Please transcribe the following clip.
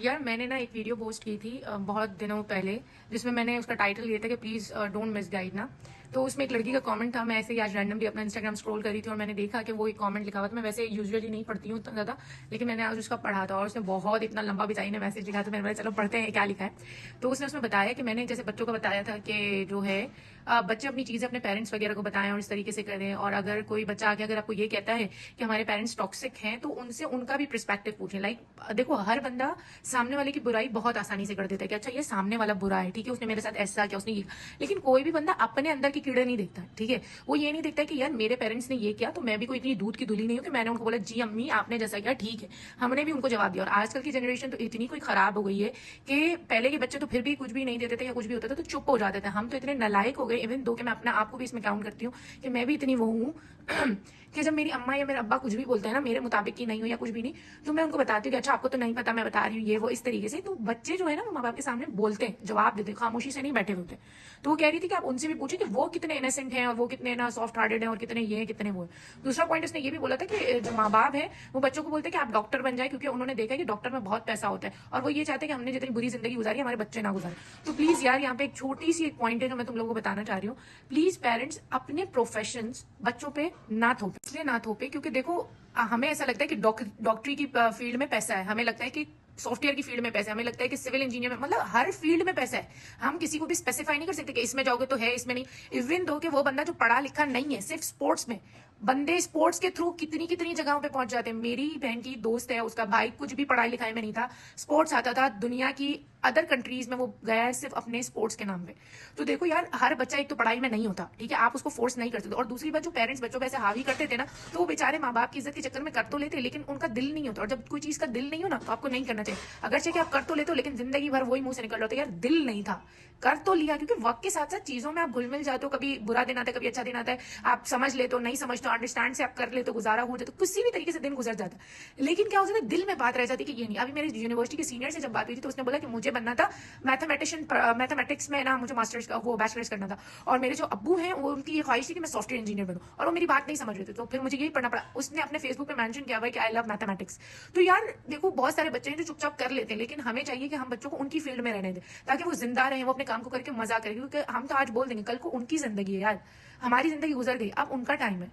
यार मैंने ना एक वीडियो पोस्ट की थी बहुत दिनों पहले, जिसमें मैंने उसका टाइटल दिया था कि प्लीज डोंट मिस गाइड ना। तो उसमें एक लड़की का कमेंट था। मैं ऐसे ही आज रैंडमली अपना इंस्टाग्राम स्क्रॉल करी थी और मैंने देखा कि वो एक कमेंट लिखा हुआ था। मैं वैसे यूजुअली नहीं पढ़ती हूँ इतना ज्यादा, लेकिन मैंने आज उसका पढ़ा था और उसने बहुत इतना लंबा बेचारी ने मैसेज लिखा था। मैंने बोला चलो पढ़ते हैं क्या लिखा है। तो उसने उसमें बताया कि मैंने जैसे बच्चों को बताया था कि जो है बच्चे अपनी चीजें अपने पेरेंट्स वगैरह को बताएं और इस तरीके से करें। और अगर कोई बच्चा आके अगर आपको ये कहता है कि हमारे पेरेंट्स टॉक्सिक हैं, तो उनसे उनका भी पर्सपेक्टिव पूछें। लाइक देखो, हर बंदा सामने वाले की बुराई बहुत आसानी से कर देता है कि अच्छा ये सामने वाला बुरा है, ठीक है, उसने मेरे साथ ऐसा किया, उसने ये। लेकिन कोई भी बंदा अपने अंदर के कीड़े नहीं देखता, ठीक है। वो ये नहीं देखता कि यार मेरे पेरेंट्स ने ये किया तो मैं भी कोई इतनी दूध की धुली नहीं हूँ कि मैंने उनको बोला जी अम्मी आपने जैसा किया ठीक है। हमने भी उनको जवाब दिया। और आजकल की जनरेशन तो इतनी कोई खराब हो गई है कि पहले के बच्चे तो फिर भी कुछ भी नहीं देते थे या कुछ भी होता था तो चुप हो जाते थे। हम तो इतने नालायक हो गए, इवन दो कि मैं अपना आप को भी इसमें काउंट करती हूँ कि मैं भी इतनी वो हूँ कि जब मेरी अम्मा या मेरे अब्बा कुछ भी बोलते हैं ना मेरे मुताबिक की नहीं हो या कुछ भी नहीं, तो मैं उनको बताती हूँ कि अच्छा आपको तो नहीं पता, मैं बता रही हूँ ये वो इस तरीके से। तो बच्चे जो है ना वो माँ बाप के सामने बोलते हैं, जवाब देते हैं, खामोशी से नहीं बैठे होते। तो वो कह रही थी कि आप उनसे भी पूछे कि वो कितने इनोसेंट हैं और वो कितने ना सॉफ्ट हार्टेड हैं और कितने ये हैं कितने वो है। दूसरा पॉइंट उसने ये भी बोला था कि जो माँ बाप है वो बच्चों को बोलते हैं कि आप डॉक्टर बन जाए, क्योंकि उन्होंने देखा है कि डॉक्टर में बहुत पैसा होता है और वो ये चाहते हैं कि हमने जितनी बुरी जिंदगी गुजारी हमारे बच्चे ना गुजारे। तो प्लीज यार यहाँ पे एक छोटी सी एक पॉइंट है जो मैं तुम लोगों को बताना चाह रही हूँ। प्लीज पेरेंट्स अपने प्रोफेशन बच्चों पे ना थोपे, इसलिए ना थोपे क्योंकि देखो हमें ऐसा लगता है कि डॉक्टरी की फील्ड में पैसा है, हमें लगता है कि सॉफ्टवेयर की फील्ड में पैसा है, हमें लगता है कि सिविल इंजीनियर में, मतलब हर फील्ड में पैसा है। हम किसी को भी स्पेसिफाई नहीं कर सकते कि इसमें जाओगे तो है इसमें नहीं। इवन दो कि वो बंदा जो पढ़ा लिखा नहीं है, सिर्फ स्पोर्ट्स में, बंदे स्पोर्ट्स के थ्रू कितनी कितनी जगहों पे पहुंच जाते हैं। मेरी बहन की दोस्त है, उसका भाई कुछ भी पढ़ाई लिखाई में नहीं था, स्पोर्ट्स आता था, दुनिया की अदर कंट्रीज में वो गया है सिर्फ अपने स्पोर्ट्स के नाम पे। तो देखो यार, हर बच्चा एक तो पढ़ाई में नहीं होता, ठीक है, आप उसको फोर्स नहीं कर सकते। और दूसरी बात, जो पेरेंट्स बच्चों पे ऐसे हावी करते थे ना, तो वो बेचारे माँ बाप की इज्जत के चक्कर में कर तो लेते, लेकिन उनका दिल नहीं होता। और जब कोई चीज का दिल नहीं हो ना तो आपको नहीं करना चाहिए। अगरचे कि आप कर तो लेते हो लेकिन जिंदगी भर वही मुंह से निकल रहा होता है यार दिल नहीं था, कर तो लिया। क्योंकि वक्त के साथ साथ चीजों में आप घुल मिल जाते हो, कभी बुरा दिन आता है कभी अच्छा दिन आता है, आप समझ लेते हो, नहीं समझते हो, अंडरस्टैंड से आप कर लेते हो, गुजारा हो जाता है, किसी भी तरीके से दिन गुजर जाता है। लेकिन क्या हो जाता है, दिल में बात रह जाती है कि ये नहीं। अभी मेरे यूनिवर्सिटी के सीनियर से जब बात हुई थी तो उसने बोला कि मुझे बनना था मैथमेटिशियन, मैथमेटिक्स में ना मुझे मास्टर्स का वो बैचलर्स करना था। और मेरे जो अब्बू हैं वो उनकी ये ख्वाहिश थी कि मैं सॉफ्टवेयर इंजीनियर बनूं, और वो मेरी बात नहीं समझ रहे थे, तो फिर मुझे यही पढ़ना पड़ा। उसने अपने फेसबुक पे मेंशन किया हुआ है कि आई लव मैथमेटिक्स। तो यार देखो, बहुत सारे बच्चे हैं जो चुपचाप कर लेते हैं, लेकिन हमें चाहिए कि हम बच्चों को उनकी फील्ड में रहने दें ताकि वो जिंदा रहे, वो अपने काम को करके मजा करें। क्योंकि हम तो आज बोल देंगे, कल को उनकी जिंदगी है यार, हमारी जिंदगी गुजर गई, अब उनका टाइम है।